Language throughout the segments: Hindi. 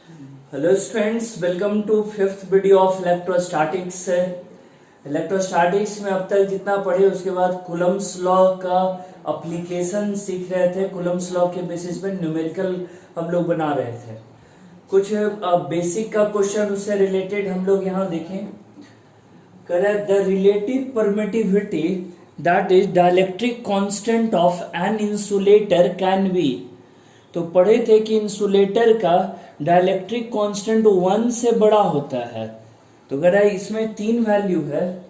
Hello students, welcome to fifth video of electrostatics. Electrostatics में अब तक जितना पढ़े उसके बाद कूलम्ब्स लॉ का एप्लीकेशन सीख रहे थे। कूलम्ब्स लॉ के बेसिस पे न्यूमेरिकल हम लोग बना रहे थे। कुछ बेसिक का क्वेश्चन उससे रिलेटेड हम लोग यहाँ देखें। करें the relative permittivity that is dielectric constant of an insulator can be. तो पढ़े थे कि इंसुलेटर का डाइलेक्ट्रिक कांस्टेंट 1 से बड़ा होता है। तो कह रहा है इसमें 3 वैल्यू है।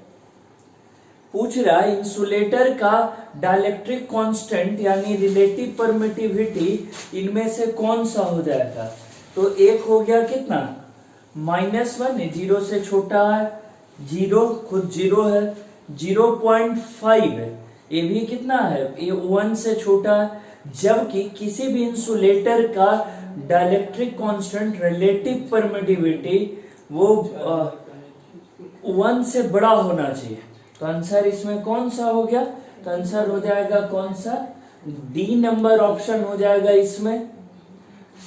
पूछ रहा है इंसुलेटर का डाइलेक्ट्रिक कांस्टेंट यानी रिलेटिव परमिटिविटी इनमें से कौन सा हो जाएगा। तो एक हो गया कितना -1, 0 से छोटा है, 0 खुद 0 है, 0.5 है, ये भी कितना है, ये 1 से छोटा है। जबकि किसी भी इंसुलेटर का डाइलेक्ट्रिक कांस्टेंट रिलेटिव परमिटिविटी वो 1 से बड़ा होना चाहिए। तो आंसर इसमें कौन सा हो गया, तो आंसर हो जाएगा कौन सा, डी नंबर ऑप्शन हो जाएगा इसमें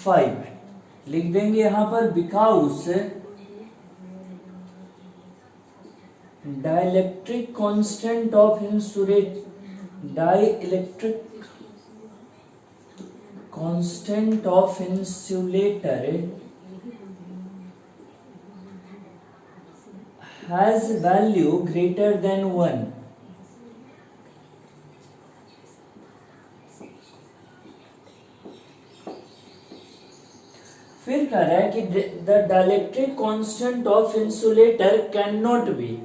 5। लिख देंगे यहां पर because dielectric constant of insulator, dielectric constant of insulator has value greater than 1। फिर कह रहा है कि the dielectric constant of insulator can not be.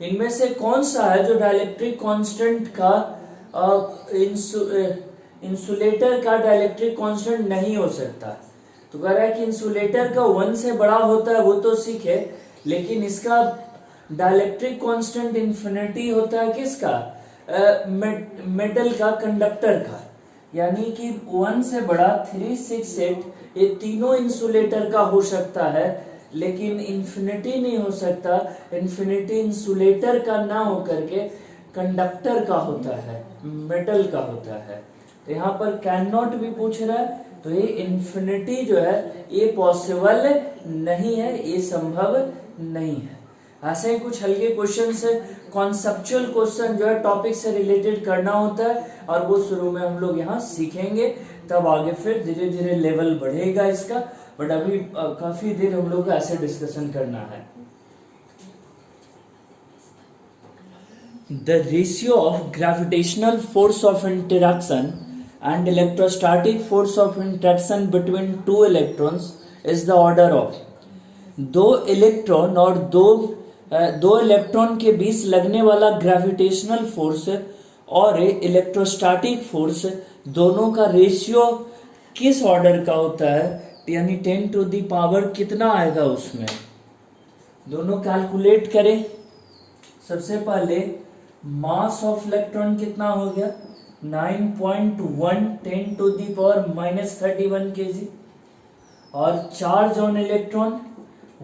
इनमें से कौन सा है जो डाइलेक्ट्रिक कांस्टेंट का इंसुलेटर का डाइलेक्ट्रिक कांस्टेंट नहीं हो सकता। तो कह रहा है कि इंसुलेटर का 1 से बड़ा होता है वो तो सीखे, लेकिन इसका डाइलेक्ट्रिक कांस्टेंट इंफिनिटी होता है किसका, मेटल का, कंडक्टर का। यानी कि 1 से बड़ा 3, 6, 8 ये तीनों इंसुलेटर का हो सकता है, लेकिन इंफिनिटी नहीं हो सकता। इंफिनिटी इंसुलेटर का ना होकर के कंडक्टर का होता है, मेटल का होता है। तो यहाँ पर कैन नॉट भी पूछ रहा है, तो ये इंफिनिटी जो है ये पॉसिबल नहीं है, ये संभव नहीं है। ऐसे ही कुछ हल्के क्वेश्चन से कॉन्सेप्चुअल क्वेश्चन जो है टॉपिक से रिलेटेड करना होता है, और वो शुरू में हम लोग यहाँ सीखेंगे, तब आगे फिर धीरे धीरे लेवल बढ़ेगा इसका। बट अभी काफी देर हम लोग को ऐसे डिस्कशन करना है। The ratio of gravitational force of interaction and electrostatic force of interaction between two electrons is the order of। दो इलेक्ट्रॉन और दो इलेक्ट्रॉन के बीच लगने वाला ग्रेविटेशनल फोर्स और इलेक्ट्रोस्टैटिक फोर्स दोनों का रेशियो किस ऑर्डर का होता है, यानी 10 टू द पावर कितना आएगा उसमें। दोनों कैलकुलेट करें। सबसे पहले मास ऑफ इलेक्ट्रॉन कितना हो गया, 9.1 10 टू दी पावर -31 kg, और charge on electron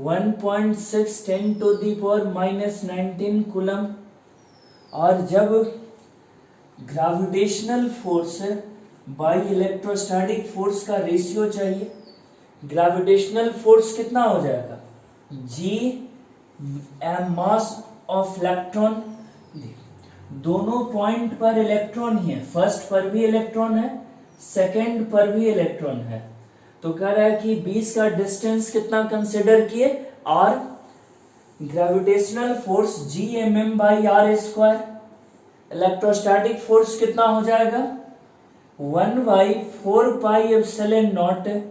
1.6 10 to the power -19 coulomb. और जब gravitational force by electrostatic force का रेशियो चाहिए, ग्रेविटेशनल फोर्स कितना हो जाएगा, G M mass of electron. दोनों पॉइंट पर इलेक्ट्रॉन ही है, फर्स्ट पर भी इलेक्ट्रॉन है, सेकंड पर भी इलेक्ट्रॉन है। तो कह रहा है कि 20 का डिस्टेंस कितना कंसिडर किए, R. Gravitational force G mm by R square. Electrostatic force कितना हो जाएगा, 1/4πε0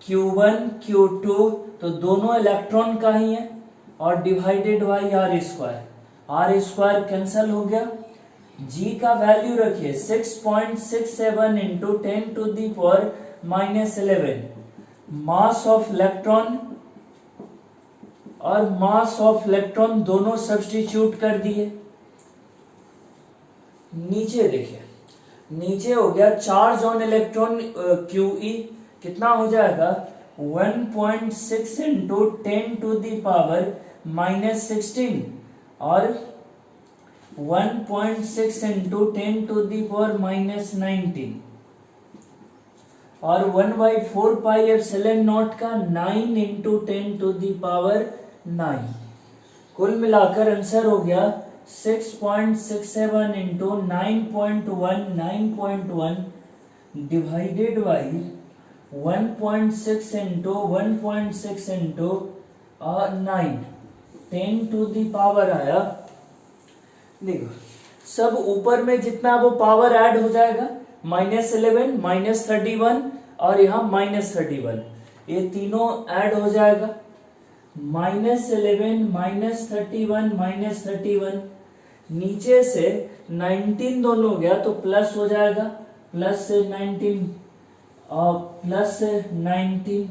Q1 Q2, तो दोनों इलेक्ट्रॉन का ही है, और divided by R square. R square cancel हो गया। जी का वैल्यू रखिए 6.67 into 10 to the power -11। Mass of electron और मास ऑफ इलेक्ट्रॉन दोनों सब्स्टिट्यूट कर दिए। नीचे देखिए, नीचे हो गया चार्ज ऑन इलेक्ट्रॉन QE कितना हो जाएगा, 1.6 इंटू 10 टू दी पावर -16 और 1.6 इंटू 10 टू दी पावर -19। और 1/4πε0 का 9 इंटू 10⁻⁹। कुल मिलाकर आंसर हो गया 6.67 into 9.1 divided by 1.6 into 1.6 into 9 10⁻आया। देखो सब ऊपर में जितना वो पावर ऐड हो जाएगा -11 -31 और यहाँ -31, ये तीनों ऐड हो जाएगा। -11 -31 -31, नीचे से 19 दोनों गया तो प्लस हो जाएगा, +19 और +19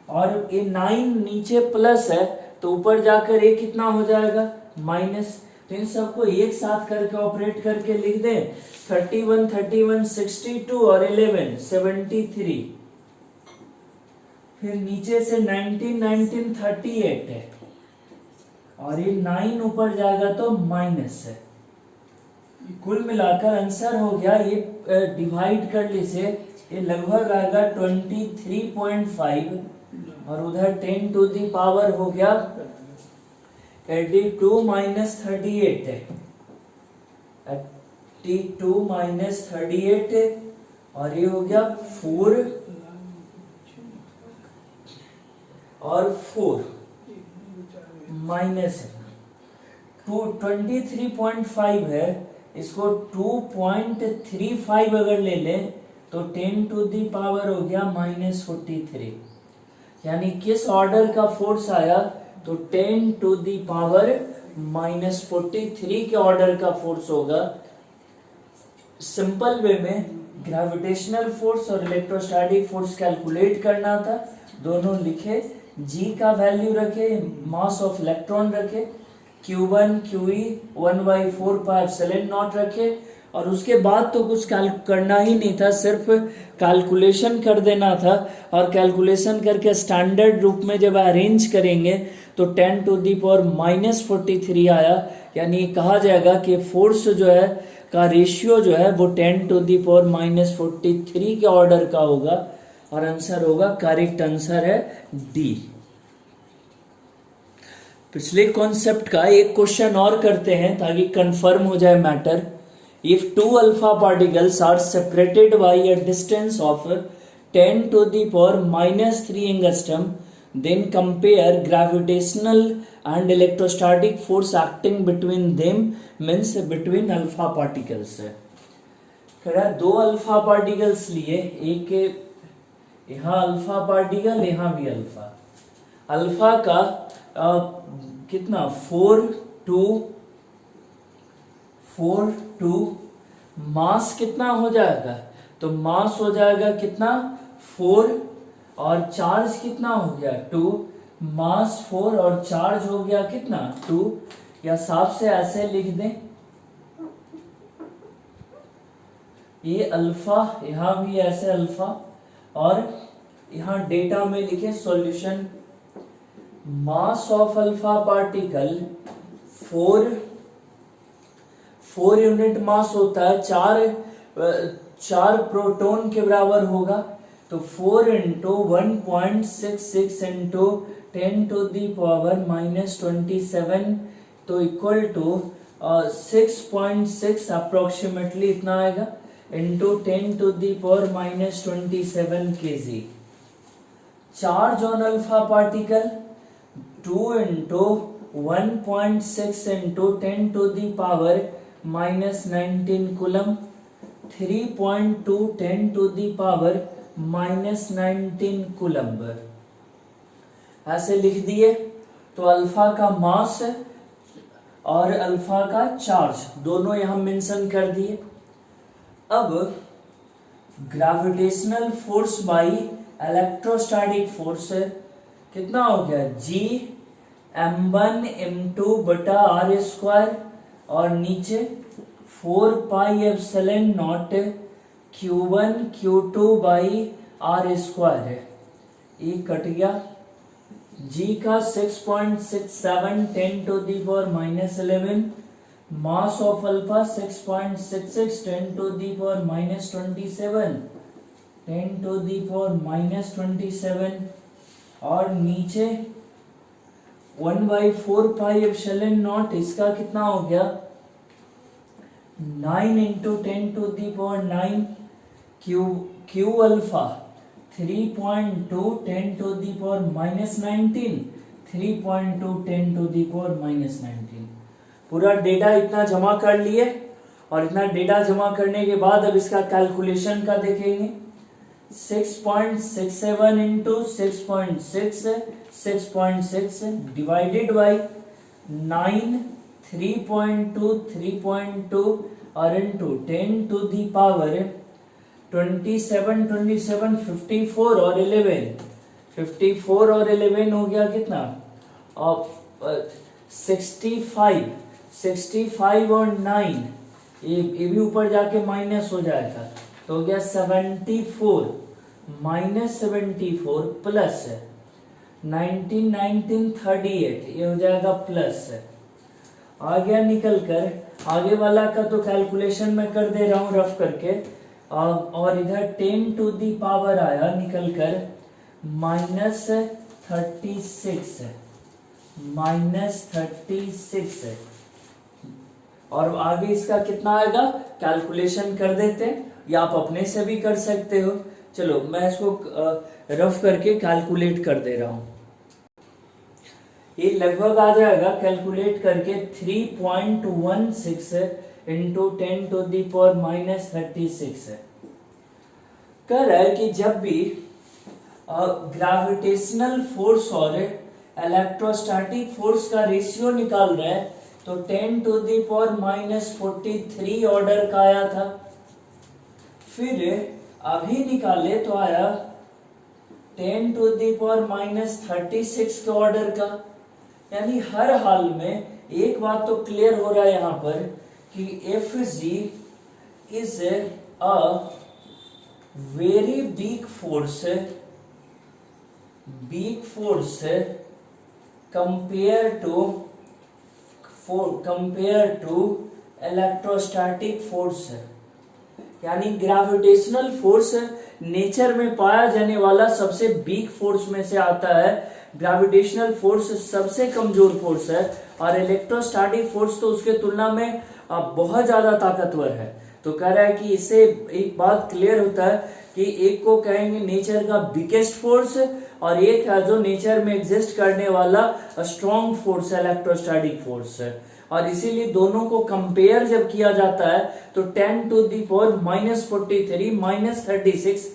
और ये 9 नीचे प्लस है तो ऊपर जाकर ये कितना हो जाएगा माइनस। तो इन सबको एक साथ करके ऑपरेट करके लिख दें 31 31 62 और 11 73, फिर नीचे से 19 19 38 है और ये 9 ऊपर जाएगा तो माइनस है। कुल मिलाकर आंसर हो गया, ये डिवाइड कर लीजिए, ये लगभग आएगा 23.5 और उधर 10⁻⁴ हो गया 82 - 38 है, 82 - 38 है और ये हो गया 4 और 4 माइनस 23.5 है, इसको 2.35 अगर ले लें तो 10⁻⁴ हो गया -43, यानी किस ऑर्डर का फोर्स आया तो 10⁻⁻43 के ऑर्डर का फोर्स होगा। सिंपल वे में ग्रेविटेशनल फोर्स और इलेक्ट्रोस्टैटिक फोर्स कैलकुलेट करना था, दोनों लिखे, जी का वैल्यू रखे, मास ऑफ इलेक्ट्रॉन रखे, Q1 QE 1/4πε0 रखे और उसके बाद तो कुछ करना ही नहीं था, सिर्फ कैलकुलेशन कर देना था। और कैलकुलेशन करके स्टैंडर्ड रूप में जब अरेंज करेंगे तो 10⁻⁻43 आया, यानी कहा जाएगा कि फोर्स जो है का रेशियो जो है वो 10⁻⁻43 के ऑर्डर का होगा और आंसर होगा, करेक्ट आंसर है डी। पिछले कॉन्सेप्ट का एक क्वेश्चन और करते हैं ताकि कंफर्म हो जाए matter. If two alpha particles are separated by a distance of 10⁻⁻³ angstrom, then compare gravitational and electrostatic force acting between them, means between alpha particles। खैर दो अल्फा पार्टिकल्स लिए, एक यहाँ अल्फा पार्टिकल, यहाँ भी अल्फा। अल्फा का कितना 4 2 मास कितना हो जाएगा तो मास हो जाएगा कितना 4 और चार्ज कितना हो गया 2, मास 4 और चार्ज हो गया कितना 2, या साफ से ऐसे लिख दें, ये अल्फा, यहाँ भी ऐसे अल्फा और यहाँ डेटा में लिखे solution. Mass of alpha particle 4 unit mass होता है, 4 प्रोटॉन के बराबर होगा, तो 4 इंटू 1.66 इंटू 10⁻⁻27 तो इक्वल टू 6.6 अप्रोक्सीमेटली इतना आएगा into 10⁻⁻27 kg। Charge on alpha particle 2 into 1.6 into 10⁻⁻19 coulomb, 3.2 10⁻⁻19 coulomb. ऐसे लिख दिए। तो अल्फा का मास और अल्फा का चार्ज दोनों यहां मेंशन कर दिए। अब gravitational force by electrostatic force कितना हो गया G m1 m2 बटा r² और नीचे 4πε0 q1 q2 बाई r²। ये कट गया। G का 6.67 10⁻⁻11, मास ऑफ अल्फा 6.66 10⁻⁻27 10⁻⁻27 और नीचे 1/4πε0, इसका कितना हो गया 9 × 10⁻9 क्यू अल्फा 3.2 10⁻⁻19 3.2 10⁻⁻19। पूरा डेटा इतना जमा कर लिए और इतना डेटा जमा करने के बाद अब इसका कैलकुलेशन का देखेंगे। 6.67 इंटू 6.6 डिवाइडेड बाई 9 3.2 3.2 और इंटू 10⁻27 54 और 11 हो गया कितना और 65 और 9 ये भी ऊपर जाके माइनस हो जाएगा तो हो गया 74 -74 प्लस 19 38 ये हो जाएगा प्लस आ गया निकल कर। आगे वाला का तो कैलकुलेशन मैं कर दे रहा हूँ रफ करके और इधर 10⁻⁻ आया निकल कर -36 और आगे इसका कितना आएगा कैलकुलेशन कर देते हैं या आप अपने से भी कर सकते हो। चलो मैं इसको रफ करके कैलकुलेट कर दे रहा हूं। ये लगभग आ जाएगा कैलकुलेट करके 3.16 इंटू 10⁻⁻36 है। कह रहा है कि जब भी ग्रेविटेशनल फोर्स और इलेक्ट्रोस्टैटिक फोर्स का रेशियो निकाल रहे हैं तो 10⁻⁻43 ऑर्डर का आया था, फिर अभी निकाले तो आया 10⁻⁻36 के ऑर्डर का। यानी हर हाल में एक बात तो क्लियर हो रहा है यहाँ पर कि Fg is a very big force compare to electrostatic force. यानी ग्रेविटेशनल फोर्स नेचर में पाया जाने वाला सबसे वीक फोर्स में से आता है। ग्रेविटेशनल फोर्स सबसे कमजोर फोर्स है और इलेक्ट्रोस्टैटिक फोर्स तो उसके तुलना में बहुत ज्यादा ताकतवर है। तो कह रहा है कि इससे एक बात क्लियर होता है कि एक को कहेंगे नेचर का बिगेस्ट फोर्स और एक है जो नेचर में एग्जिस्ट करने वाला स्ट्रॉन्ग फोर्स है इलेक्ट्रोस्टैटिक फोर्स है। और इसीलिए दोनों को कंपेयर जब किया जाता है तो 10⁻⁻43 -36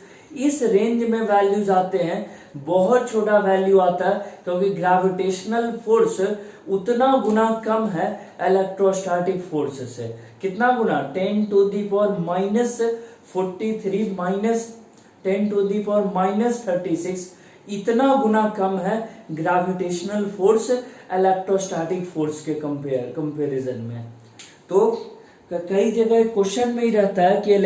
इस रेंज में वैल्यूज आते हैं। बहुत छोटा वैल्यू आता है क्योंकि ग्रेविटेशनल फोर्स उतना गुना कम है इलेक्ट्रोस्टैटिक फोर्स से। कितना गुना 10⁻⁻43 -10⁻⁻36 इतना गुना कम है ग्रेविटेशनल फोर्स इलेक्ट्रोस्टैटिक फोर्स के कंपैरिजन में। तो कई जगह क्वेश्चन में ही रहता है कि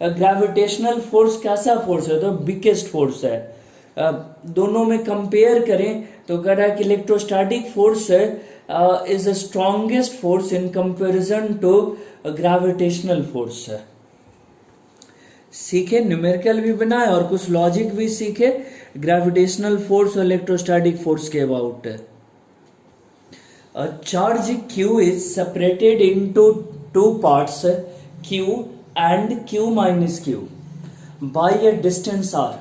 ग्रेविटेशनल फोर्स कैसा फोर्स है, तो बिगेस्ट फोर्स है। दोनों में कंपेयर करें तो कह रहा है कि electrostatic force is the strongest force in comparison to gravitational force. सीखे, न्यूमेरिकल भी बनाए और कुछ लॉजिक भी सीखे ग्रेविटेशनल फोर्स और इलेक्ट्रोस्टैटिक फोर्स के about. A charge Q is separated into two parts, Q and Q minus Q, by a distance r.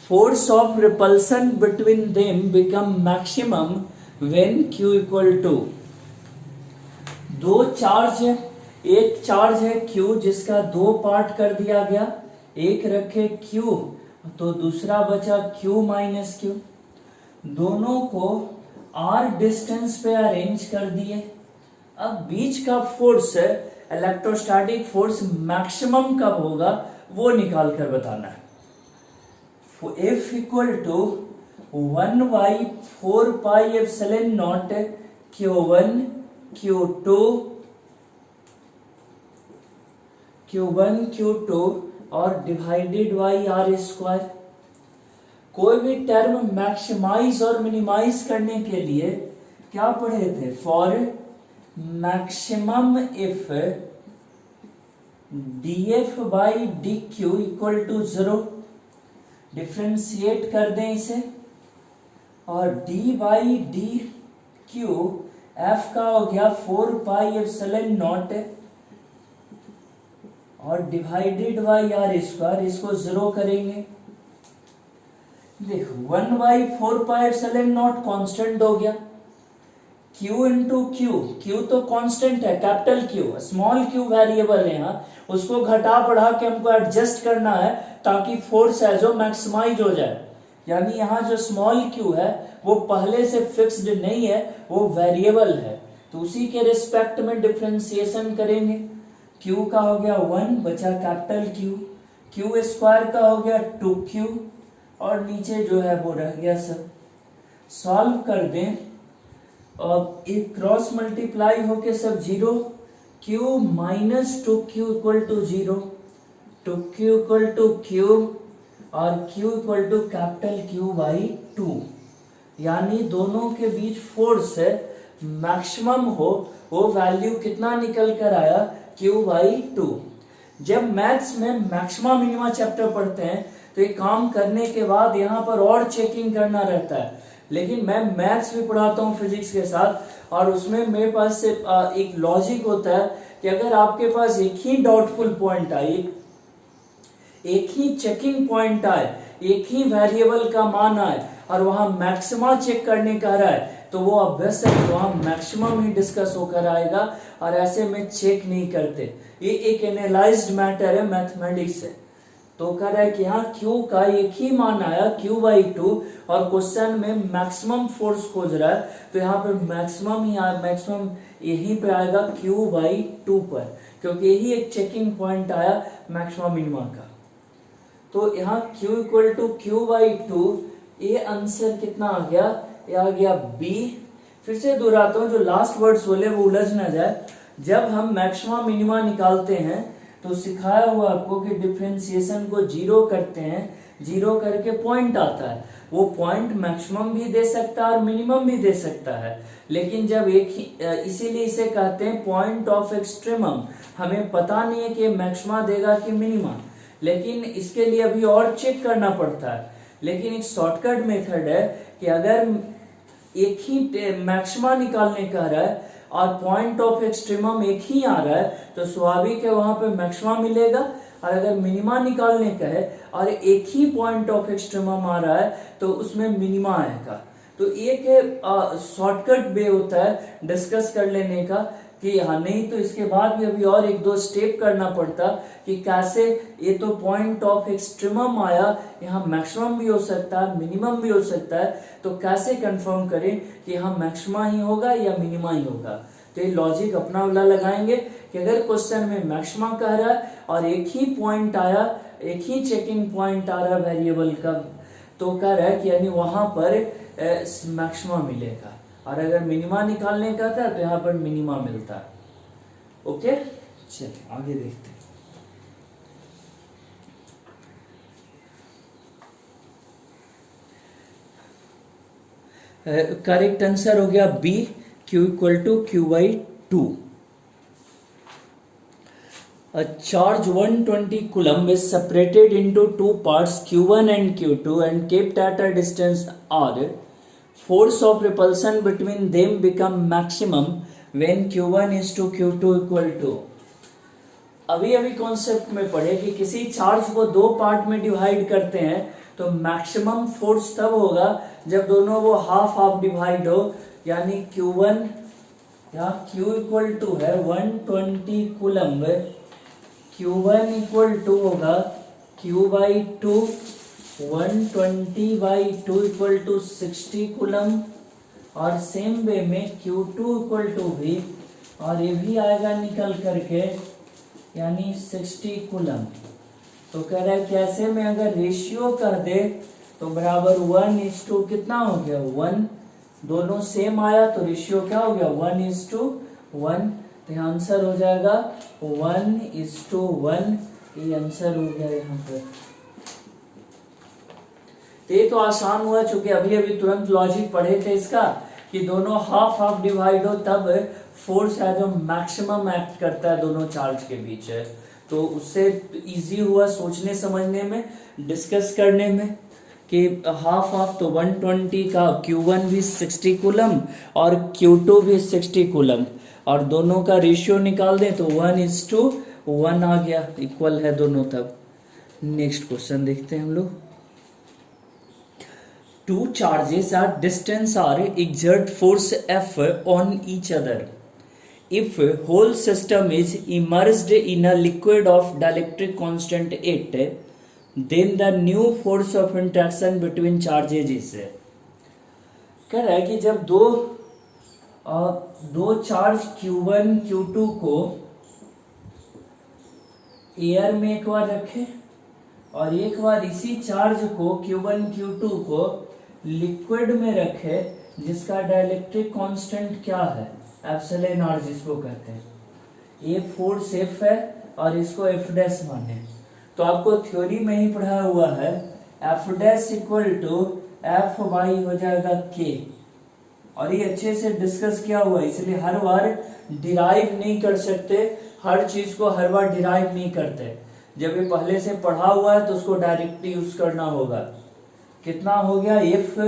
Force of repulsion between them become maximum when Q equal to। दो चार्ज है, एक चार्ज है Q जिसका दो पार्ट कर दिया गया, एक रखे Q तो दूसरा बचा Q minus Q। दोनों को r डिस्टेंस पे अरेंज कर दिए। अब बीच का फोर्स है इलेक्ट्रोस्टैटिक फोर्स मैक्सिमम कब होगा वो निकाल कर बताना है। F equal to 1/4πε0 Q1 Q2 और डिवाइडेड बाई r स्क्वायर। कोई भी टर्म मैक्सिमाइज और मिनिमाइज करने के लिए क्या पढ़े थे? For maximum if df by D Q equal to 0, differentiate कर दें इसे, और d by D Q f का हो गया 4 पाई एप्सिलॉन नॉट और डिवाइडेड बाई आर स्क्वायर, इसको 0 करेंगे। देखो 1 by 4 pi epsilon naught constant हो गया, Q इंटू क्यू, क्यू तो कांस्टेंट है, capital Q, small Q variable है यहाँ, उसको घटा बढ़ा के हमको एडजस्ट करना है ताकि फोर्स है जो मैक्सिमाइज हो जाए। यानी यहाँ जो स्मॉल क्यू है वो पहले से फिक्स्ड नहीं है, वो वेरिएबल है, तो उसी के रिस्पेक्ट में डिफरेंशिएशन करेंगे। Q का हो गया 1 बचा कैपिटल Q, Q स्क्वायर का हो गया 2Q और नीचे जो है वो रह गया सब। सॉल्व कर दें और एक क्रॉस मल्टीप्लाई होके सब 0, Q minus 2Q equal to 0, 2Q equal to Q और Q equal to capital Q by 2। यानी दोनों के बीच फोर्स है मैक्सिमम हो, वो वैल्यू कितना निकल कर आया, Q बाई 2। जब मैथ्स में मैक्सिमा मिनिमा चैप्टर पढ़ते हैं तो ये काम करने के बाद यहाँ पर और चेकिंग करना रहता है, लेकिन मैं मैथ्स भी पढ़ाता हूँ फिजिक्स के साथ, और उसमें मेरे पास से एक लॉजिक होता है कि अगर आपके पास एक ही डाउटफुल पॉइंट आए, एक ही चेकिंग पॉइंट आए, एक ही वेरिएबल का मान आए और वहां मैक्सिमा चेक करने का रहा है, तो वो ऑब्वियस है कि वहां मैक्सिमम ही डिस्कस होकर आएगा, और ऐसे में चेक नहीं करते। ये एक एनालाइज्ड मैटर है मैथमेटिक्स से। तो कह रहा है कि यहाँ Q का एक ही मान आया Q बाई 2 और क्वेश्चन में मैक्सिमम फोर्स खोज रहा है, तो यहाँ पे मैक्सिमम ही मैक्सिमम यहीं पे आएगा Q बाई 2 पर, क्योंकि यही एक चेकिंग पॉइंट आया मैक्सिमम मिनिमा का। तो यहाँ Q equal to Q by 2, ये आंसर कितना आ गया, ये आ गया B। फिर से दोहराता हूँ, जो लास्ट वर्ड्स बोले वो उलझ ना जाए। जब हम मैक्सिमम मिनिमा निकालते हैं तो सिखाया हुआ आपको कि डिफरेंशिएशन को 0 करते हैं, 0 करके पॉइंट आता है, वो पॉइंट मैक्सिमम भी दे सकता है और मिनिमम भी दे सकता है, लेकिन जब एक ही, इसीलिए इसे कहते हैं पॉइंट ऑफ एक्सट्रीमम। हमें पता नहीं है कि मैक्सिमा देगा कि मिनिमा, लेकिन इसके लिए अभी और चेक करना पड़ता है। लेकिन एक शॉर्टकट मेथड है कि अगर एक ही मैक्सिमा निकालने का रहा है और पॉइंट ऑफ एक्सट्रीमम एक ही आ रहा है, तो स्वाभाविक है वहां पे मैक्सिमा मिलेगा, और अगर मिनिमा निकालने का है और एक ही पॉइंट ऑफ एक्सट्रीमम आ रहा है तो उसमें मिनिमा आएगा। तो एक शॉर्टकट वे होता है डिस्कस कर लेने का कि हाँ, नहीं तो इसके बाद भी अभी और एक दो स्टेप करना पड़ता कि कैसे, ये तो पॉइंट ऑफ एक्सट्रीमम आया, यहाँ मैक्सिमम भी हो सकता है मिनिमम भी हो सकता है, तो कैसे कंफर्म करें कि यहाँ मैक्सिमा ही होगा या मिनिमा ही होगा। तो ये लॉजिक अपना वाला लगाएंगे कि अगर क्वेश्चन में मैक्सिमा कह रहा है और एक ही पॉइंट आया, एक ही चेकिंग पॉइंट आ रहा है वेरिएबल का, तो कह रहा है कि यानी वहां पर मैक्सिमा मिलेगा, और अगर मिनिमा निकालने का था तो यहाँ पर मिनिमा मिलता है। ओके, चलिए आगे देखते हैं। करेक्ट आंसर हो गया B, Q equal to Q by 2। A charge 120 coulomb is separated into two parts Q1 and Q2 and kept at a distance r. Force of repulsion between them become maximum when Q1 is to Q2 equal to। अभी अभी कॉन्सेप्ट में पढ़े कि किसी चार्ज को दो पार्ट में डिवाइड करते हैं तो मैक्सिमम फोर्स तब होगा जब दोनों वो हाफ हाफ डिवाइड हो, यानी Q1 यहाँ Q इक्वल टू है 120 कूलम्ब, Q1 इक्वल टू होगा Q by 2, 120 by 2 equal to 60 coulomb, और सेम वे में Q2 इक्वल टू भी, और ये भी आएगा निकल करके यानी 60 कूलम्ब। तो कह रहा है कि ऐसे में अगर रेशियो कर दे तो बराबर 1:, कितना हो गया 1, दोनों सेम आया तो रेशियो क्या हो गया 1:1, तो आंसर हो जाएगा 1:1, ये आंसर हो गया यहाँ पर। ये तो आसान हुआ, चूंकि अभी अभी तुरंत लॉजिक पढ़े थे इसका कि दोनों हाफ हाफ डिवाइड हो तब फोर्स है जो मैक्सिमम एक्ट करता है दोनों चार्ज के बीच है। तो उससे इजी हुआ सोचने समझने में, डिस्कस करने में कि हाफ हाफ तो 120 का Q1 भी 60 कूलम और Q2 भी 60 कूलम, और दोनों का रेशियो निकाल दें तो 1:1 आ गया, इक्वल है दोनों तब। नेक्स्ट क्वेश्चन देखते हैं हम लोग। Two charges at distance are exert force F on each other. If whole system is immersed in a liquid of dielectric constant 8, then the new force of interaction between charges is। कह रहा है कि जब दो चार्ज Q1 Q2 को एयर में एक बार रखे और एक बार इसी चार्ज को Q1 Q2 को लिक्विड में रखे, जिसका डाइलेक्ट्रिक कांस्टेंट क्या है, एप्सिलॉन आर जिसको कहते हैं। ये फोर्स एफ है और इसको एफ डैश माने, तो आपको थ्योरी में ही पढ़ा हुआ है F dash equal to F by हो जाएगा के, और ये अच्छे से डिस्कस किया हुआ है, इसलिए हर बार डिराइव नहीं कर सकते, हर चीज को हर बार डिराइव नहीं करते। जब ये पहले से पढ़ा हुआ है तो उसको डायरेक्टली यूज करना होगा। कितना हो गया एफ,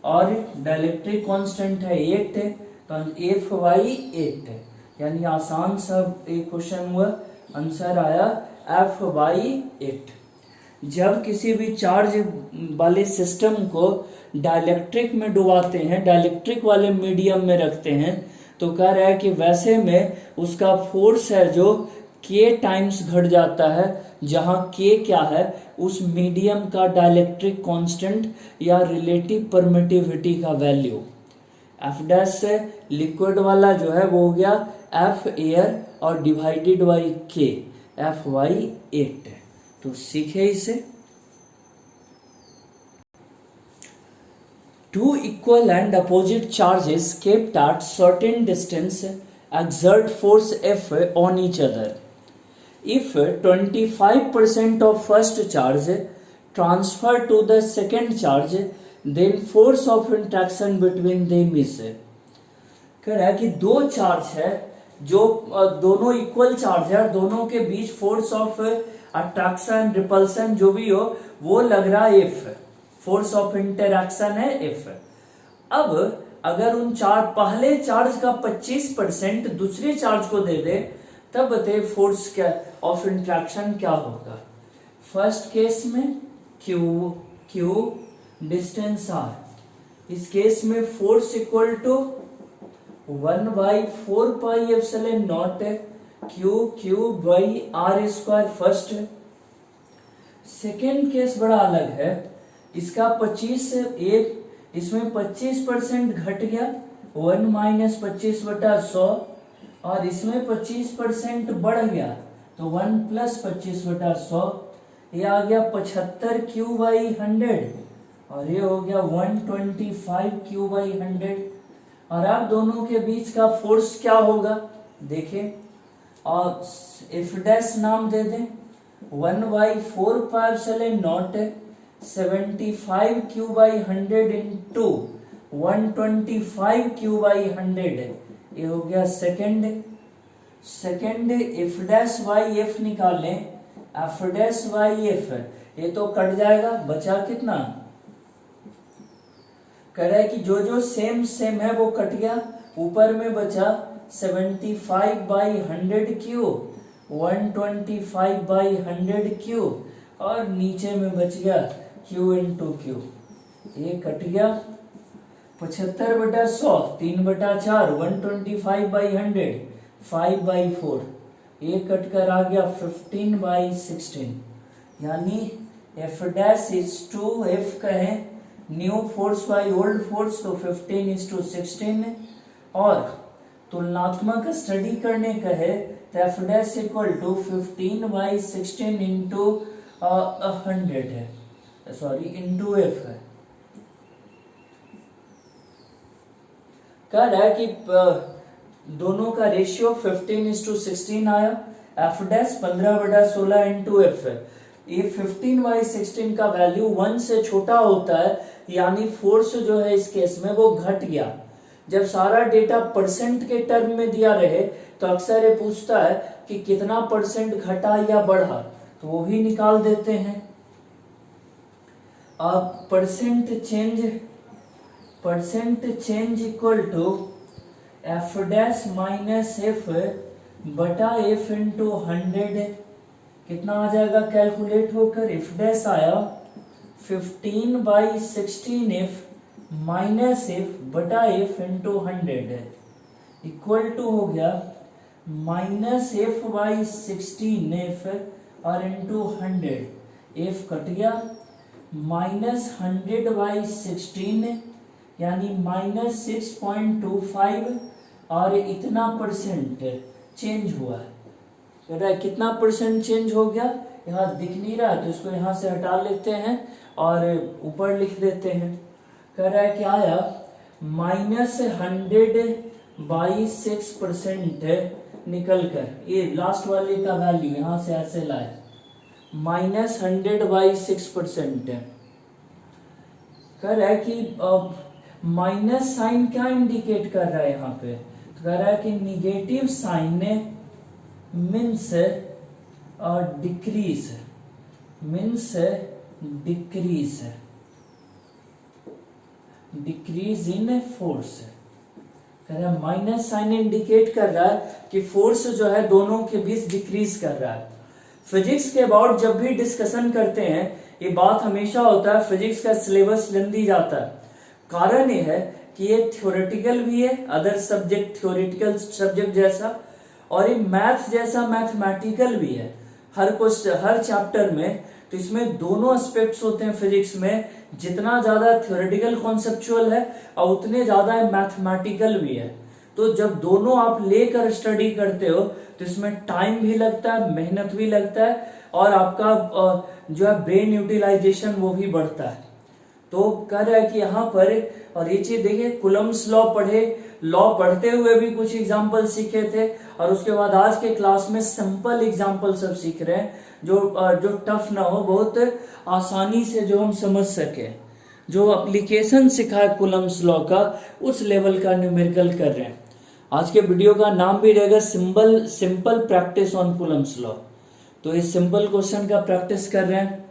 और डाइलेक्ट्रिक कांस्टेंट है 8, तो एफ वाई 8, यानी आसान सा एक क्वेश्चन हुआ, आंसर आया एफ वाई 8। जब किसी भी चार्ज वाले सिस्टम को डाइलेक्ट्रिक में डुबाते हैं, डाइलेक्ट्रिक वाले मीडियम में रखते हैं, तो कह रहा है कि वैसे में उसका फोर्स है जो k टाइम्स घट जाता है, जहां k क्या है, उस मीडियम का डाइलेक्ट्रिक कांस्टेंट या रिलेटिव परमिटिविटी का वैल्यू। एफ डैश से लिक्विड वाला जो है वो हो गया एफ एयर और divided by k, F by 8। तो सीखे इसे। Two equal and opposite charges kept at certain distance exert force F on each other. If 25% of first charge transfer to the second charge, then force of interaction between them is। कह रहा है कि दो चार्ज है जो दोनों इक्वल चार्ज है, दोनों के बीच फोर्स ऑफ अट्रैक्शन रिपल्सन जो भी हो वो लग रहा है F, फोर्स ऑफ इंटरैक्शन है F। अब अगर उन पहले चार्ज का 25% दूसरे चार्ज को दे दे, तब बताइए फोर्स क्या ऑफ इंटरैक्शन क्या होगा। फर्स्ट केस में Q डिस्टेंस R, इस केस में force equal to 1/4 pi epsilon naught Q by R square first. Second case बड़ा अलग है, इसका 25 इसमें 25% घट गया, 1 - 25/100, और इसमें 25% बढ़ गया तो 1 + 25/100, ये आ गया 75 Q/100, और ये हो गया 125 Q/100। और अब दोनों के बीच का फोर्स क्या होगा देखें, और एफ डैश नाम दे दें, 1/4 pi epsilon not 75 Q/100 into 125 Q/100, ये हो गया second F dash by F निकालें, एफ डैश बाई एफ, ये तो कट जाएगा, बचा कितना, कह रहा है कि जो सेम है वो कट गया, ऊपर में बचा 75/100 Q, 125/100 Q, और नीचे में बच गया Q इंटू Q, ये कट गया 75/100, 3/4, 125/100, 5/4, ये कट कर आ गया 15/16, यानी F dash is to F कहें new force by old force, तो 15:16, और तुलनात्मक स्टडी करने कहे तो F dash equal to 15/16 into 100 है, सॉरी इंटू एफ है। कह रहा है कि दोनों का रेशियो 15:16 आया, एफ डैश 15/16 इंटू एफ है। ये 15/16 का वैल्यू 1 से छोटा होता है, यानी फोर्स जो है इस केस में वो घट गया। जब सारा डेटा परसेंट के टर्म में दिया रहे तो अक्सर ये पूछता है कि कितना परसेंट घटा या बढ़ा, तो वो भी निकाल देते हैं। अब percent change equal to F dash minus F बटा एफ इंटू 100 कितना आ जाएगा कैलकुलेट होकर, एफ डैश आया 15/16 माइनस एफ बटा एफ इंटू 100 इक्वल टू हो गया -f/16 और इंटू 100, एफ कट गया -100/16 यानी -6.25 और इतना परसेंट चेंज हुआ है। कितना परसेंट चेंज हो गया यहाँ दिख नहीं रहा, तो इसको यहाँ से हटा लेते हैं और ऊपर लिख देते हैं। कह रहा है कि आया -100/6% निकल कर, ये लास्ट वाले का वैल्यू यहाँ से ऐसे लाए -100/6%। कह रहा है कि माइनस साइन क्या इंडिकेट कर रहा है यहाँ पे, तो कह रहा है कि negative sign means decrease in force. कह रहा है माइनस साइन इंडिकेट कर रहा है कि फोर्स जो है दोनों के बीच डिक्रीज कर रहा है। फिजिक्स के अबाउट जब भी डिस्कशन करते हैं ये बात हमेशा होता है, फिजिक्स का सिलेबस लेंदी जाता है। कारण ये है कि ये थ्योरेटिकल भी है, अदर सब्जेक्ट थ्योरेटिकल सब्जेक्ट जैसा, और ये मैथ जैसा मैथमेटिकल भी है हर चैप्टर में। तो इसमें दोनों एस्पेक्ट्स होते हैं फिजिक्स में, जितना ज्यादा थ्योरेटिकल कॉन्सेप्चुअल है और उतने ज्यादा मैथमेटिकल भी है। तो जब दोनों आप लेकर स्टडी करते हो तो इसमें टाइम भी लगता है, मेहनत भी लगता है, और आपका जो है ब्रेन यूटिलाइजेशन वो भी बढ़ता है। तो कह रहा है कि यहाँ पर, और ये चीज देखिए कुलम्स लॉ पढ़ते हुए भी कुछ एग्जाम्पल सीखे थे, और उसके बाद आज के क्लास में सिंपल एग्जाम्पल सब सीख रहे हैं जो टफ ना हो, बहुत आसानी से जो हम समझ सके। जो एप्लीकेशन सिखा है कुलम्स लॉ का उस लेवल का न्यूमेरिकल कर रहे हैं। आज के वीडियो का नाम भी रहेगा simple practice on coulomb's law. तो इस सिंपल क्वेश्चन का प्रैक्टिस कर रहे हैं।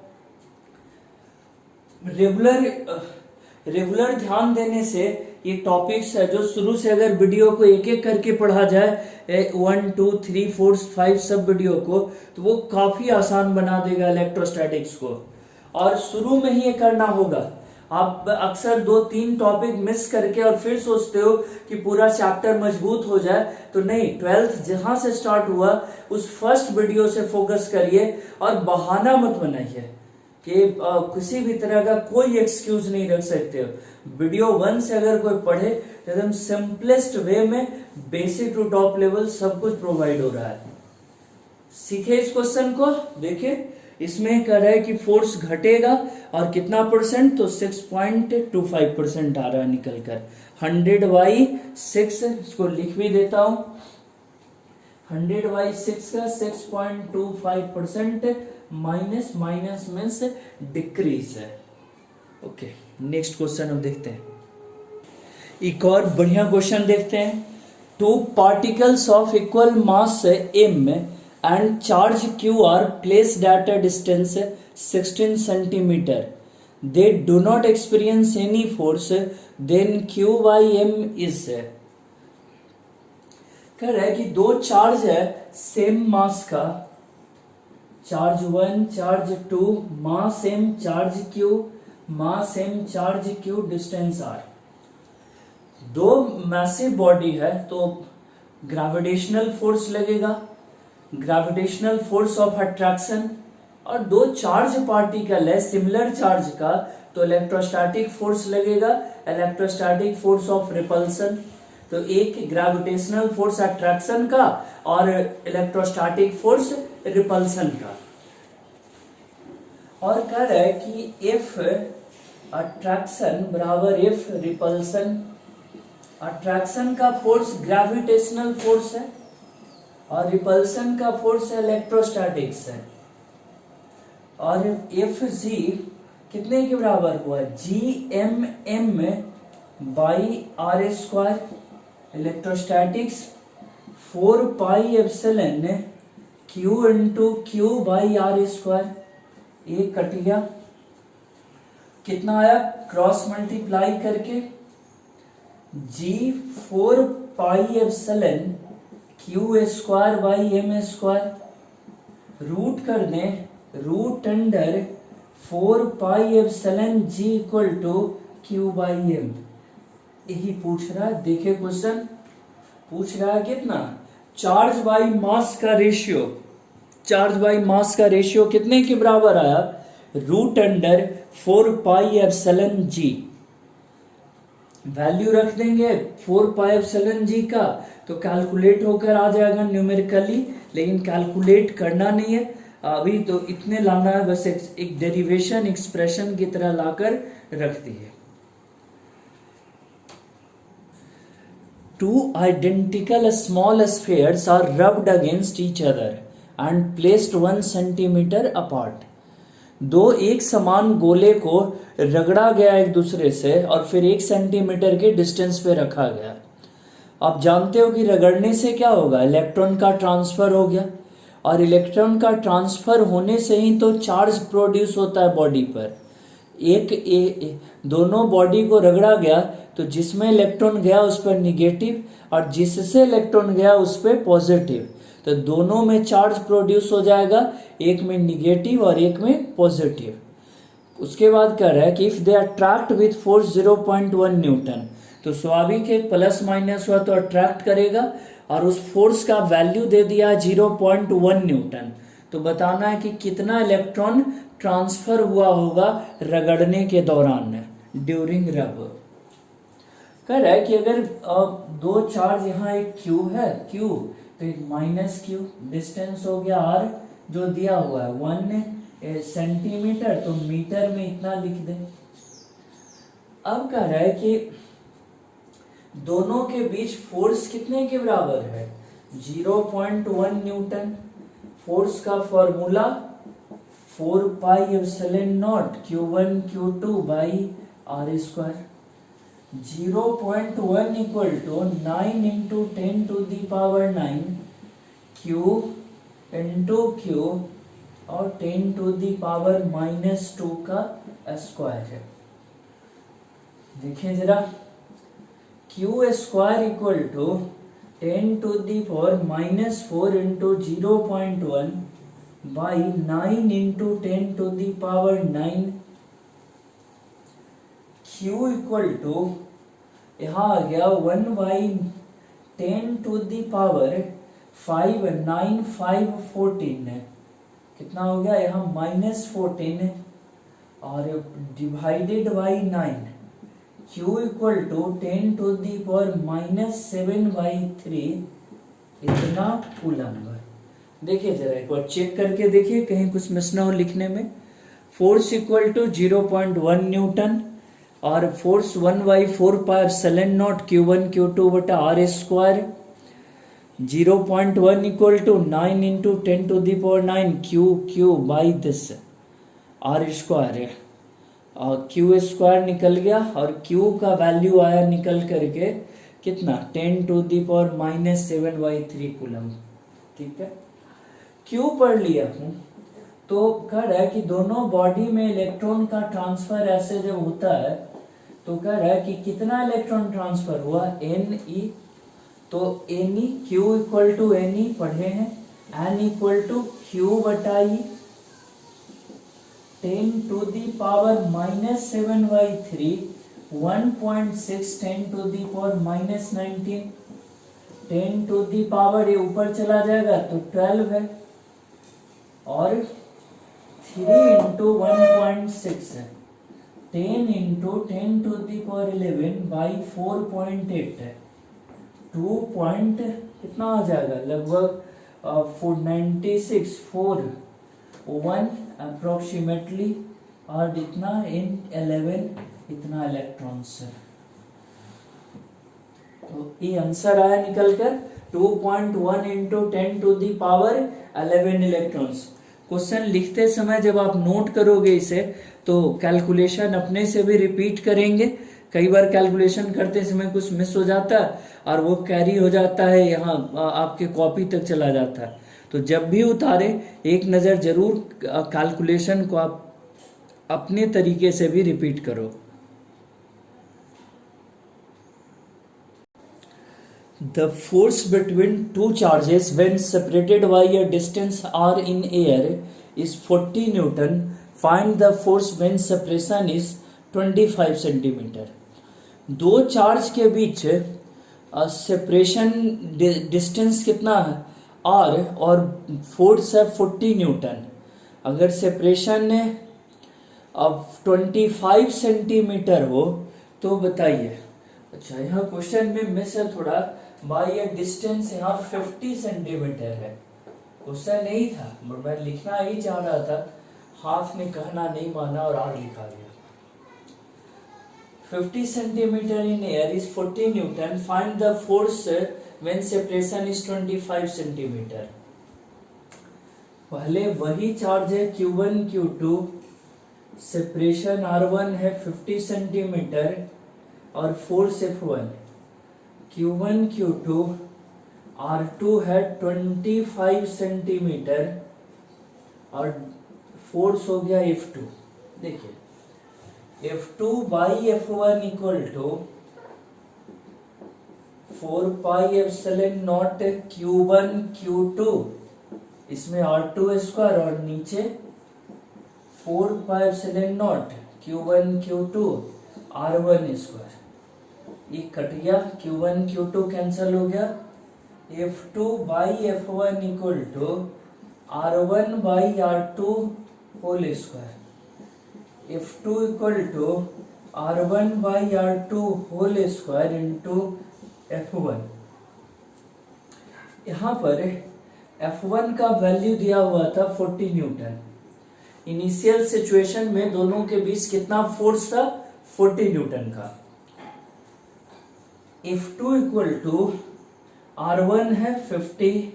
रेगुलर ध्यान देने से ये टॉपिक्स है जो शुरू से अगर वीडियो को एक एक करके पढ़ा जाए 1 2 3 4 5 सब वीडियो को, तो वो काफी आसान बना देगा इलेक्ट्रोस्टैटिक्स को। और शुरू में ही ये करना होगा। आप अक्सर 2-3 टॉपिक मिस करके और फिर सोचते हो कि पूरा चैप्टर मजबूत हो जाए, तो नहीं, 12th जहां से स्टार्ट हुआ उस फर्स्ट वीडियो से फोकस करिए और बहाना मत बनाइए कि किसी भी तरह का कोई एक्सक्यूज नहीं रख सकते हो। वीडियो 1 से अगर कोई पढ़े तो एकदम सिंपलेस्ट वे में बेसिक टू टॉप लेवल सब कुछ प्रोवाइड हो रहा है। सीखे इस क्वेश्चन को। देखिए इसमें कह रहा है कि फोर्स घटेगा और कितना परसेंट, तो 6.25% आ रहा है निकल कर। 100/6 इसको लिख भी देता हूं, 100/6 का 6.25% माइनस मीन्स डिक्रीज है। ओके, नेक्स्ट क्वेश्चन हम देखते हैं। एक और बढ़िया क्वेश्चन देखते हैं। 2 particles of equal mass m and charge q are placed at a distance 16 centimeter. They do not experience any force. Then q/m is। कह रहा है कि 2 चार्ज है सेम मास का, चार्ज 1 चार्ज 2, मास m charge q, distance r। 2 massive body है तो ग्रेविटेशनल फोर्स लगेगा, ग्रेविटेशनल फोर्स ऑफ अट्रैक्शन, और 2 चार्ज पार्टिकल है सिमिलर चार्ज का, तो इलेक्ट्रोस्टैटिक फोर्स लगेगा, इलेक्ट्रोस्टैटिक फोर्स ऑफ रिपल्सन। तो एक ग्रेविटेशनल फोर्स अट्रैक्शन का और इलेक्ट्रोस्टैटिक फोर्स रिपल्सन का। और कह रहा है कि F अट्रैक्शन बराबर F रिपल्सन। अट्रैक्शन का फोर्स ग्रेविटेशनल फोर्स है और रिपल्सन का फोर्स इलेक्ट्रोस्टैटिक्स है। और Fg कितने के बराबर हुआ, Gmm/r²। Electrostatics 4πε Q into Q by R square, ये कट गया, कितना आया क्रॉस मल्टीप्लाई करके G 4 pi epsilon Q square by M square, root कर दें, root under 4 pi epsilon G equal to Q by M. यही पूछ रहा है, देखे क्वेश्चन पूछ रहा है कितना, चार्ज बाई मास का रेशियो, चार्ज बाई मास का रेशियो कितने के बराबर आया, root under 4 pi epsilon G। Value रख देंगे 4 पाई एप्सिलॉन G का, तो कैलकुलेट होकर आ जाएगा न्यूमेरिकली, लेकिन कैलकुलेट करना नहीं है अभी, तो इतने लाना है बस, एक डेरिवेशन एक्सप्रेशन की तरह लाकर रख दिए। Two identical small spheres are rubbed against each other and placed 1 centimeter apart. दो एक समान गोले को रगड़ा गया एक दूसरे से और फिर 1 सेंटीमीटर के डिस्टेंस पे रखा गया। आप जानते हो कि रगड़ने से क्या होगा, इलेक्ट्रॉन का ट्रांसफर हो गया, और इलेक्ट्रॉन का ट्रांसफर होने से ही तो चार्ज प्रोड्यूस होता है बॉडी पर। दोनों बॉडी को रगड़ा गया, तो जिसमें इलेक्ट्रॉन गया उस पर निगेटिव और जिससे इलेक्ट्रॉन गया उस पर पॉजिटिव, तो दोनों में चार्ज प्रोड्यूस हो जाएगा, एक में निगेटिव और एक में पॉजिटिव। उसके बाद कह रहा है कि if they attract with force 0.1 Newton, तो स्वाभाविक है प्लस माइनस हुआ तो अट्रैक्ट करेगा, और उस फोर्स का वैल्यू दे दिया 0.1 न्यूटन, तो बताना है कि कितना इलेक्ट्रॉन ट्रांसफर हुआ होगा रगड़ने के दौरान, ड्यूरिंग रब। कह रहा है कि अगर दो चार्ज यहाँ एक Q है, Q तो एक माइनस Q, डिस्टेंस हो गया R जो दिया हुआ है 1 सेंटीमीटर, तो मीटर में इतना लिख दें। अब कह रहा है कि दोनों के बीच फोर्स कितने के बराबर है, 0.1 न्यूटन। फोर्स का formula 4 pi epsilon naught Q1 Q2 by R square. 0.1 equal to 9 into 10 to the power 9 Q into Q और 10 टू दी पावर -2 का स्क्वायर है। देखिए जरा, Q square equal to 10 to the power -4 into 0.1 by 9 into 10 to the power 9। Q equal to यहाँ आ गया 1 बाई 10 टू दी पावर 5, 9 5 14 है, कितना हो गया यहाँ -14 और divided by 9। Q equal to 10 to the power -7 by 3, इतना कूलम्ब। देखिए जरा एक बार चेक करके देखिए कहीं कुछ मिस ना हो लिखने में। फोर्स इक्वल टू 0.1 न्यूटन और force 1/4 pi epsilon naught Q1 Q2 बटा R square. 0.1 equal to 9 into 10 to the power 9 Q by this R square है, और Q स्क्वायर निकल गया और Q का वैल्यू आया निकल करके कितना 10 टू दी पावर -7/3 कूलम। ठीक है, Q पढ़ लिया हूँ, तो कह रहा है कि दोनों बॉडी में इलेक्ट्रॉन का ट्रांसफर ऐसे जब होता है तो कह रहा है कि कितना इलेक्ट्रॉन ट्रांसफर हुआ Ne, तो Ne Q equal to Ne पढ़े हैं, N इक्वल टू Q बटा E, 10 to the power -7/3, 1.6 10 to the power -19, 10 to the power ये ऊपर चला जाएगा तो 12 है, और 3 इंटू 1.6 है, 10 into 10 to the power 11 by 4.8 है, 2 पॉइंट कितना आ जाएगा लगभग 496 4 अप्रोक्सीमेटली, और इतना इन 11 इतना इलेक्ट्रॉन्स है। तो ये आंसर आया निकलकर 2.1 into 10 to the power 11 electrons. Question लिखते समय जब आप नोट करोगे इसे तो कैलकुलेशन अपने से भी रिपीट करेंगे। कई बार कैलकुलेशन करते समय कुछ मिस हो जाता है और वो कैरी हो जाता है, यहाँ आपके कॉपी तक चला जाता है, तो जब भी उतारे एक नज़र जरूर कैलकुलेशन को आप अपने तरीके से भी रिपीट करो। The force between two charges when separated by a distance r in air is 40 Newton. Find the force when separation is 25 centimetre. दो चार्ज के बीच सेपरेशन डिस्टेंस कितना है r और फोर्स है 40 न्यूटन। अगर सेपरेशन अब 25 सेंटीमीटर हो तो बताइए। अच्छा, यहाँ क्वेश्चन में मिस है थोड़ा, बाय ए डिस्टेंस यहाँ 50 सेंटीमीटर है। क्वेश्चन नहीं था, मैं लिखना ही चाह रहा था, हाफ ने कहना नहीं माना और आर लिखा गया। 50 centimetre in air is 40 Newton. Find the force when separation is 25 centimetre. पहले वही चार्ज है Q1 Q2, सेपरेशन R1 है 50 सेंटीमीटर और force F1। Q1 Q2 R2 है 25 सेंटीमीटर और फोर्स हो गया F2। देखिए F2 by F1 equal to 4 pi epsilon naught Q1 Q2, इसमें R2 स्क्वायर और नीचे 4 pi epsilon naught Q1 Q2 R1 square. ये कट गया, Q1 Q2 कैंसिल हो गया। F2 by F1 equal to R1 by R2 whole square. F2 equal to R1 by R2 whole square into F1। यहाँ पर F1 का वैल्यू दिया हुआ था 40 न्यूटन। इनिशियल सिचुएशन में दोनों के बीच कितना फोर्स था? 40 न्यूटन का। F2 इक्वल टू R1 है 50,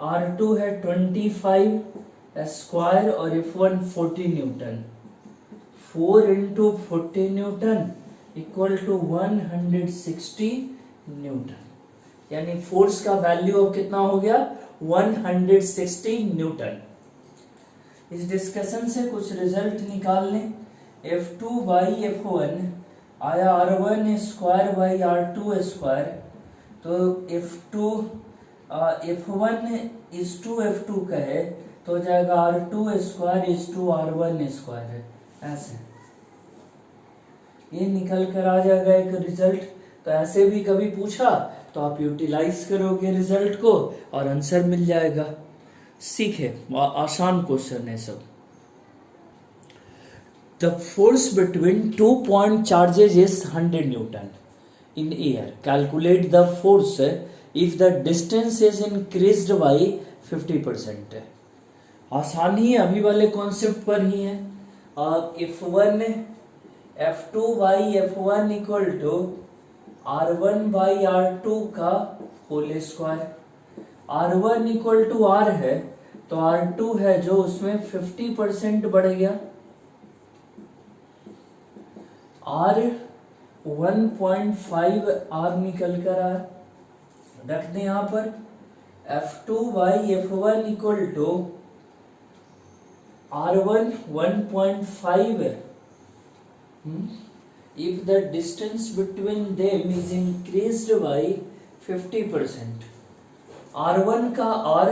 R2 है 25 स्क्वायर और F1 40 newton. 4 into 40 newton equal to 160 newton, यानी फोर्स का वैल्यू अब कितना हो गया? 160 न्यूटन। इस डिस्कशन से कुछ रिजल्ट निकाल लें। F2 बाई F1 आया R1 square by R2 square, तो F1 इज टू F2 कहे तो हो जाएगा R2 square is to R1 square है, ऐसे ये निकल कर आ जाएगा एक रिजल्ट। तो ऐसे भी कभी पूछा तो आप यूटिलाइज करोगे रिजल्ट को और आंसर मिल जाएगा। सीखे, आसान क्वेश्चन है सब। The force between 2 point charges is 100 Newton in air. Calculate the force if the distance is increased by 50%। आसानी अभी वाले कॉन्सेप्ट पर ही है। F2 by F1 equal to R1 by R2 का whole square. R1 equal to R है तो R2 है जो उसमें 50% बढ़ गया। R 1.5 R निकल कर आ रख दें यहाँ पर। F2 by F1 equal to R1 1.5 if the distance between them is increased by 50%। R1 का R,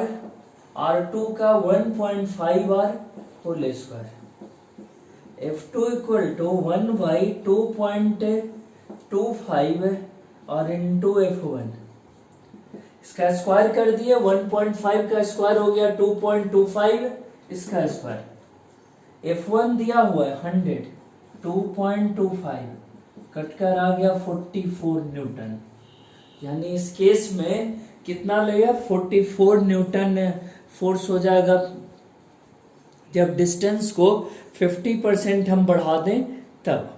R2 का 1.5 R whole square. F2 equal to 1 by 2.25 और इंटू F1। इसका स्क्वायर कर दिए, 1.5 का स्क्वायर हो गया 2.25, इसका स्क्वायर। F1 दिया हुआ है 100, 2.25 कटकर आ गया 44 न्यूटन, यानी इस केस में कितना लगेगा? 44 न्यूटन फोर्स हो जाएगा। जब डिस्टेंस को 50% हम बढ़ा दें तब।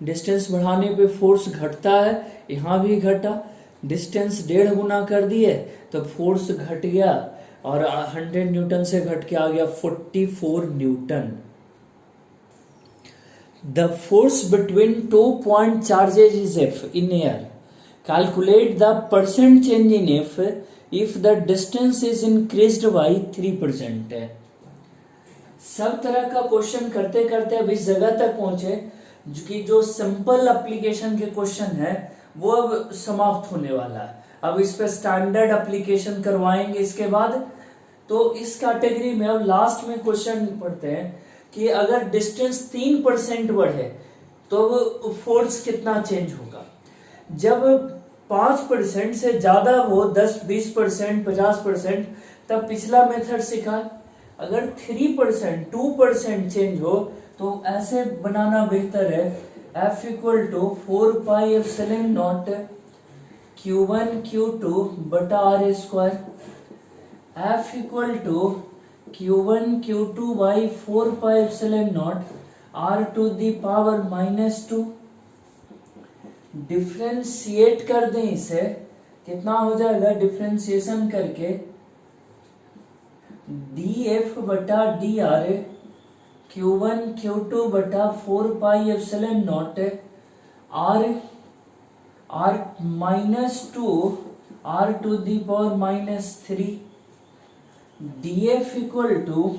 डिस्टेंस बढ़ाने पे फोर्स घटता है, यहाँ भी घटा। डिस्टेंस 1.5 गुना कर दिए तो फोर्स घट गया और 100 न्यूटन से घट के आ गया 44 Newton. The force between 2 point charges is F in air. Calculate the percent change in F if the distance is increased by 3% है। सब तरह का क्वेश्चन करते करते अब इस जगह तक पहुंचे कि जो सिंपल एप्लीकेशन के क्वेश्चन है वो अब समाप्त होने वाला है। अब इस पे स्टैंडर्ड एप्लीकेशन करवाएंगे इसके बाद। तो इस कैटेगरी में अब लास्ट में क्वेश्चन पढ़ते हैं कि अगर डिस्टेंस 3% बढ़े तो फोर्स कितना चेंज होगा। जब 5% से ज्यादा हो, 10-20%, 50%, तब पिछला मेथड सीखा। अगर 3%, 2% चेंज हो तो ऐसे बनाना बेहतर है, F equal to 4πε0 Q1 Q2 बटा R square. F equal to Q1 Q2 by 4πε0 R to the power -2। Differentiate कर दें इसे, कितना हो जाएगा डिफ्रेंशिएशन करके dF बटा dr Q1 Q2 बटा 4πε0 R -2 R to the power -3 dF equal to,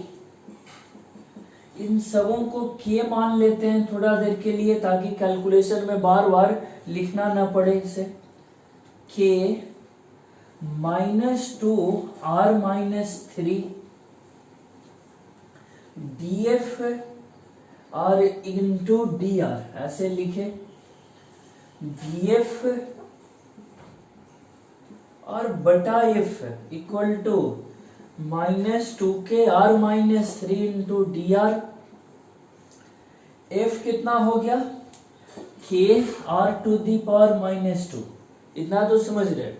इन सबों को K मान लेते हैं थोड़ा देर के लिए ताकि कैलकुलेशन में बार बार लिखना ना पड़े इसे। K -2 R -3 dF R into dr, ऐसे लिखे। dF और बटा F equal to -2K R -3 into dr। F कितना हो गया K R to the power -2, इतना तो समझ रहे।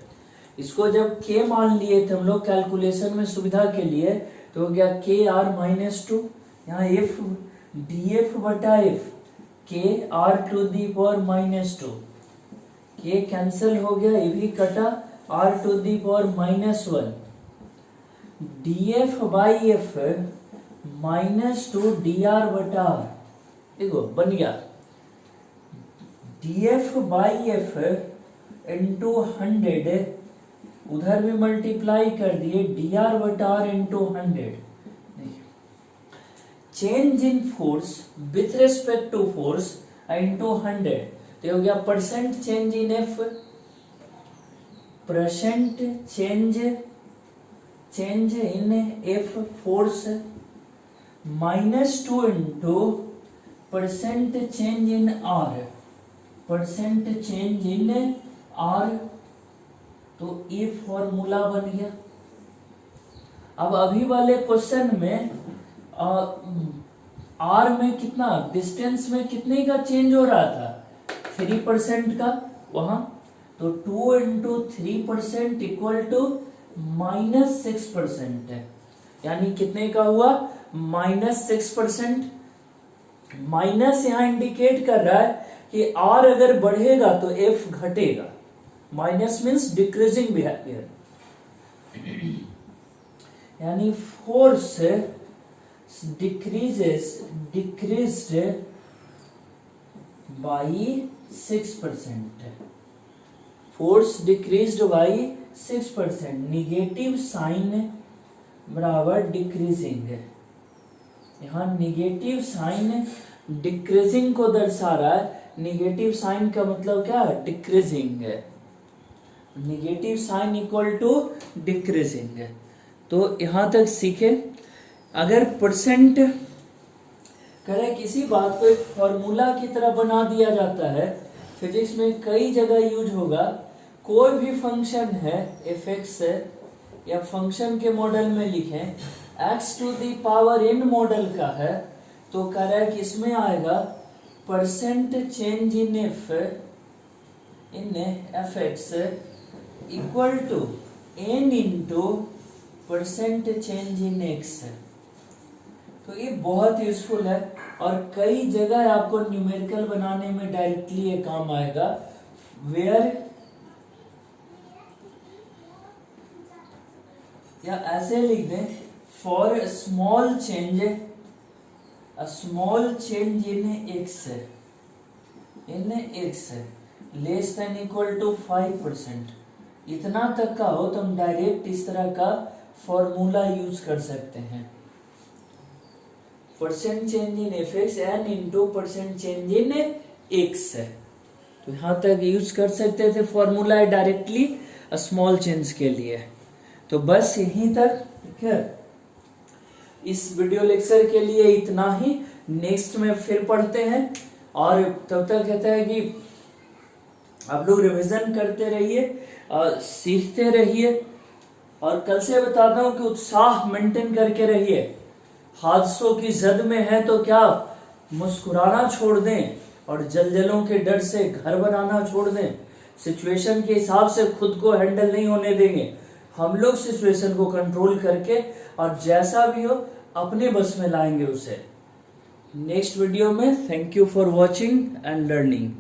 इसको जब K मान लिए थे हम लोग कैलकुलेशन में सुविधा के लिए, तो हो गया K R -2, यहाँ F dF बटा F K R to the power -2, K cancel हो गया, ये भी कटा, R to the power -1 dF by F -2 dr बटा R। देखो बन गया dF बाई F इंटू 100, उधर भी मल्टीप्लाई कर दिए dr बटा R into 100। Change in force with respect to force into 100, तो हो गया percent change in F, percent change in F force -2 into percent change in R, percent change in R। तो ये फॉर्मूला बन गया। अब अभी वाले क्वेश्चन में R में कितना, डिस्टेंस में कितने का चेंज हो रहा था, 3% का वहां, तो 2 इंटू 3% इक्वल टू -6% है, यानी कितने का हुआ -6%। माइनस यहाँ इंडिकेट कर रहा है कि R अगर बढ़ेगा तो F घटेगा, माइनस मीन्स डिक्रीजिंग बिहेवियर, यानी force decreased by 6%, force decreased by 6%, negative sign बराबर डिक्रीजिंग, यहाँ निगेटिव साइन डिक्रीजिंग को दर्शा रहा है। निगेटिव साइन का मतलब क्या है, डिक्रीजिंग है, negative sign equal to decreasing है। तो यहां तक सीखे। अगर परसेंट करें किसी बात को एक फॉर्मूला की तरह बना दिया जाता है, फिजिक्स में कई जगह यूज होगा। कोई भी फंक्शन है एफ एक्स या फंक्शन के मॉडल में लिखें x to the power n model का है, तो कह रहा है कि इसमें आएगा percent change in F X equal to n into percent change in x। तो ये बहुत यूजफुल है और कई जगह आपको न्यूमेरिकल बनाने में डायरेक्टली ये काम आएगा। वेयर, या ऐसे लिख दें, for small change in x less than equal to 5%, इतना तक का हो तो हम डायरेक्ट इस तरह का फॉर्मूला यूज कर सकते हैं, percent change in F X N into percent change in X है। तो यहां तक यूज कर सकते थे फॉर्मूला है डायरेक्टली स्मॉल चेंज के लिए। तो बस यहीं तक, ठीक है, इस वीडियो लेक्चर के लिए इतना ही। नेक्स्ट में फिर पढ़ते हैं, और तब तक कहता है कि आप लोग रिवीजन करते रहिए और सीखते रहिए, और कल से बताता हूं कि उत्साह मेंटेन करके रहिए। हादसों की जद में है तो क्या मुस्कुराना छोड़ दें, और जलजलों के डर से घर बनाना छोड़ दें। सिचुएशन के हिसाब से खुद को हैंडल नहीं होने देंगे हम लोग, सिचुएशन को कंट्रोल करके, और जैसा भी हो अपने बस में लाएंगे उसे। नेक्स्ट वीडियो में thank you for watching and learning.